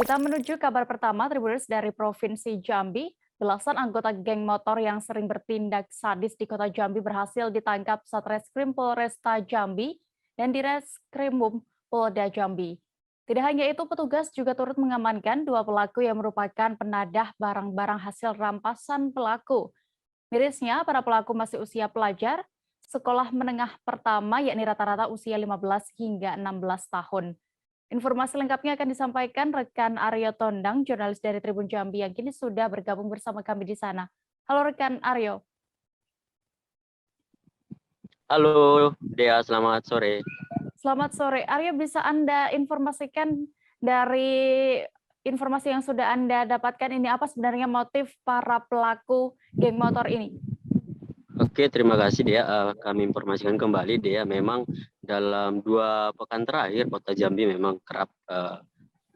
Kita menuju kabar pertama, Tribuners dari Provinsi Jambi. Belasan anggota geng motor yang sering bertindak sadis di kota Jambi berhasil ditangkap Satreskrim Polresta Jambi dan Direskrimum Polda Jambi. Tidak hanya itu, petugas juga turut mengamankan dua pelaku yang merupakan penadah barang-barang hasil rampasan pelaku. Mirisnya, para pelaku masih usia pelajar, sekolah menengah pertama, yakni rata-rata usia 15 hingga 16 tahun. Informasi lengkapnya akan disampaikan rekan Aryo Tondang, jurnalis dari Tribun Jambi yang kini sudah bergabung bersama kami di sana. Halo rekan Aryo. Halo Dea, selamat sore. Selamat sore. Aryo, bisa Anda informasikan dari informasi yang sudah Anda dapatkan ini, apa sebenarnya motif para pelaku geng motor ini? Oke, terima kasih Dea. Kami informasikan kembali Dea, memang dalam 2 pekan terakhir Kota Jambi memang kerap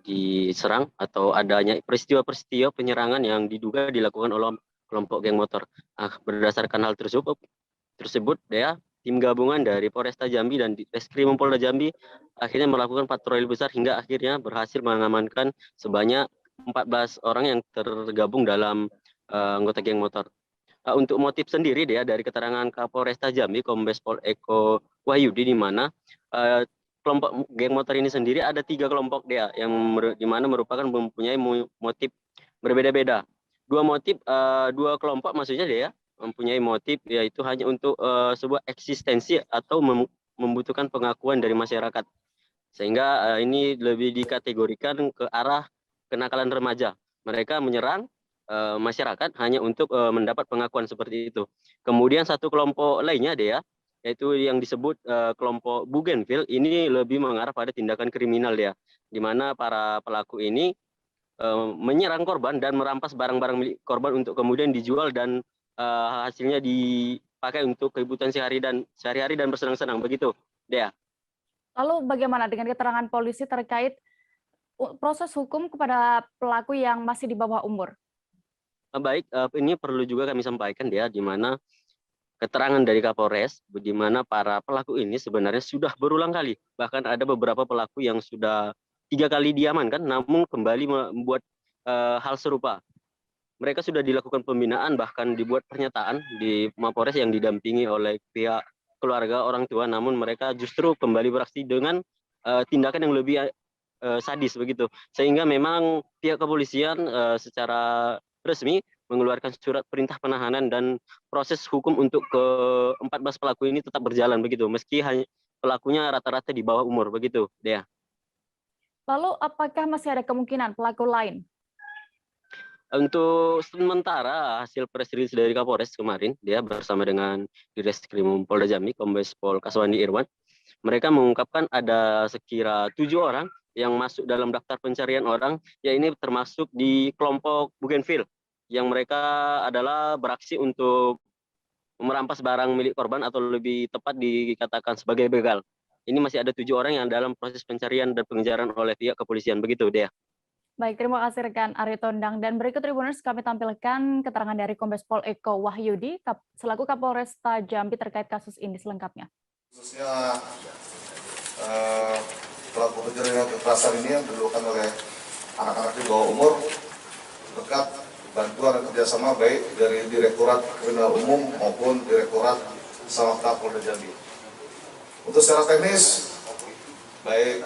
diserang atau adanya peristiwa-peristiwa penyerangan yang diduga dilakukan oleh kelompok geng motor. Berdasarkan hal tersebut Dea, tim gabungan dari Polresta Jambi dan Reskrimum Polda Jambi akhirnya melakukan patroli besar hingga akhirnya berhasil mengamankan sebanyak 14 orang yang tergabung dalam anggota geng motor. Untuk motif sendiri dia dari keterangan Kapolresta Jambi Kombes Pol Eko Wahyudi, di mana kelompok geng motor ini sendiri ada 3 kelompok dia yang di mana merupakan mempunyai motif berbeda-beda. Dua kelompok maksudnya dia mempunyai motif yaitu hanya untuk sebuah eksistensi atau membutuhkan pengakuan dari masyarakat. Sehingga ini lebih dikategorikan ke arah kenakalan remaja. Mereka menyerang masyarakat hanya untuk mendapat pengakuan seperti itu. Kemudian satu kelompok lainnya dia, yaitu yang disebut kelompok Bougainville, ini lebih mengarah pada tindakan kriminal dia, di mana para pelaku ini menyerang korban dan merampas barang-barang milik korban untuk kemudian dijual dan hasilnya dipakai untuk kebutuhan sehari-hari dan bersenang-senang, begitu Dea. Lalu bagaimana dengan keterangan polisi terkait proses hukum kepada pelaku yang masih di bawah umur? Baik, ini perlu juga kami sampaikan dia, di mana keterangan dari Kapolres, di mana para pelaku ini sebenarnya sudah berulang kali, bahkan ada beberapa pelaku yang sudah 3 kali diamankan, namun kembali membuat hal serupa. Mereka sudah dilakukan pembinaan, bahkan dibuat pernyataan di Mapolres yang didampingi oleh pihak keluarga orang tua, namun mereka justru kembali beraksi dengan tindakan yang lebih sadis begitu. Sehingga memang pihak kepolisian secara resmi mengeluarkan surat perintah penahanan dan proses hukum untuk ke-14 pelaku ini tetap berjalan begitu, meski hanya pelakunya rata-rata di bawah umur begitu, Dea. Lalu apakah masih ada kemungkinan pelaku lain? Untuk sementara hasil press release dari Kapolres kemarin, dia bersama dengan Direskrimum Polda Jambi, Kombes Pol Kaswandi Irwan, mereka mengungkapkan ada sekira 7 orang yang masuk dalam daftar pencarian orang, ya ini termasuk di kelompok Bougainville, yang mereka adalah beraksi untuk merampas barang milik korban atau lebih tepat dikatakan sebagai begal. Ini masih ada 7 orang yang dalam proses pencarian dan pengejaran oleh pihak kepolisian, begitu Dea. Baik, terima kasih rekan Aryo Tondang. Dan berikut Tribuners kami tampilkan keterangan dari Kombes Pol Eko Wahyudi selaku Kapolresta Jambi terkait kasus ini selengkapnya. Khususnya pelaku pencurian kekerasan ini yang dilakukan oleh anak-anak di bawah umur berkat bantuan dan kerjasama baik dari Direktorat Kriminal Umum maupun Direktorat Samapta Polda Jambi. Untuk secara teknis, baik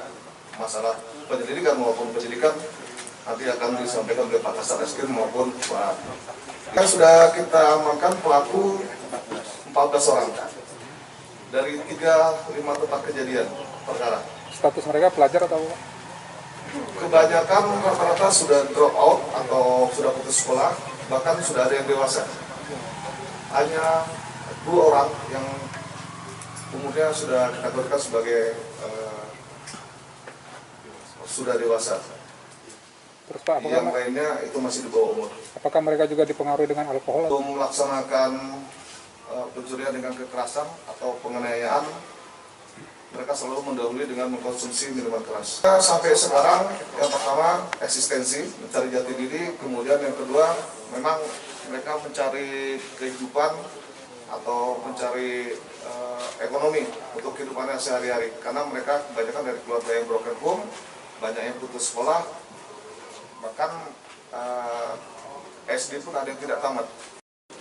masalah penyelidikan maupun penyidikan nanti akan disampaikan oleh Pak Kasat Reskrim maupun Pak. Sudah kita amankan pelaku 14 orang dari 5 tempat kejadian perkara. Status mereka pelajar atau? Kebanyakan rata-rata sudah drop out atau sudah putus sekolah, bahkan sudah ada yang dewasa. Hanya 2 orang yang umurnya sudah dikategorikan sebagai sudah dewasa. Terus Pak, yang lainnya itu masih di bawah umur. Apakah mereka juga dipengaruhi dengan alkohol? Untuk melaksanakan pencurian dengan kekerasan atau penganiayaan, mereka selalu mendahului dengan mengkonsumsi minuman keras. Sampai sekarang, yang pertama eksistensi, mencari jati diri, kemudian yang kedua memang mereka mencari kehidupan atau mencari ekonomi untuk kehidupannya sehari-hari. Karena mereka kebanyakan dari keluarga yang broken home, banyak yang putus sekolah, Bahkan SD pun ada yang tidak tamat.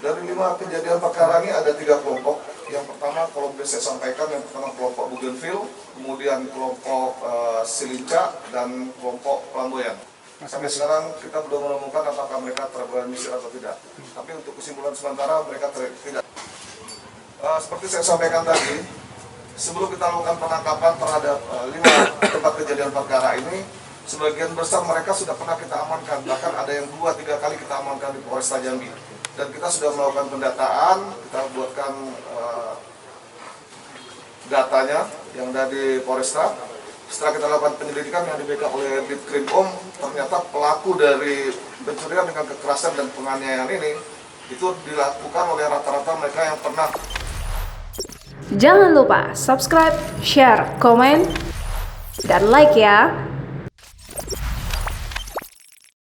Dari 5 kejadian perkara ini ada 3 kelompok. Yang pertama, kalau bisa saya sampaikan, yang pertama kelompok Bougainville, kemudian kelompok Silinca, dan kelompok Pelamboyan. Sampai sekarang kita belum menemukan apakah mereka terorganisir atau tidak. Tapi untuk kesimpulan sementara mereka tidak. Seperti saya sampaikan tadi, sebelum kita lakukan penangkapan terhadap 5 tempat kejadian perkara ini, sebagian besar mereka sudah pernah kita amankan. Bahkan ada yang 2-3 kali kita amankan di Polresta Jambi. Dan kita sudah melakukan pendataan, kita buatkan datanya yang dari Polresta. Setelah kita lakukan penyelidikan yang di-backup oleh Ditkrimum, ternyata pelaku dari pencurian dengan kekerasan dan penganiayaan ini itu dilakukan oleh rata-rata mereka yang pernah. Jangan lupa subscribe, share, komen, dan like ya.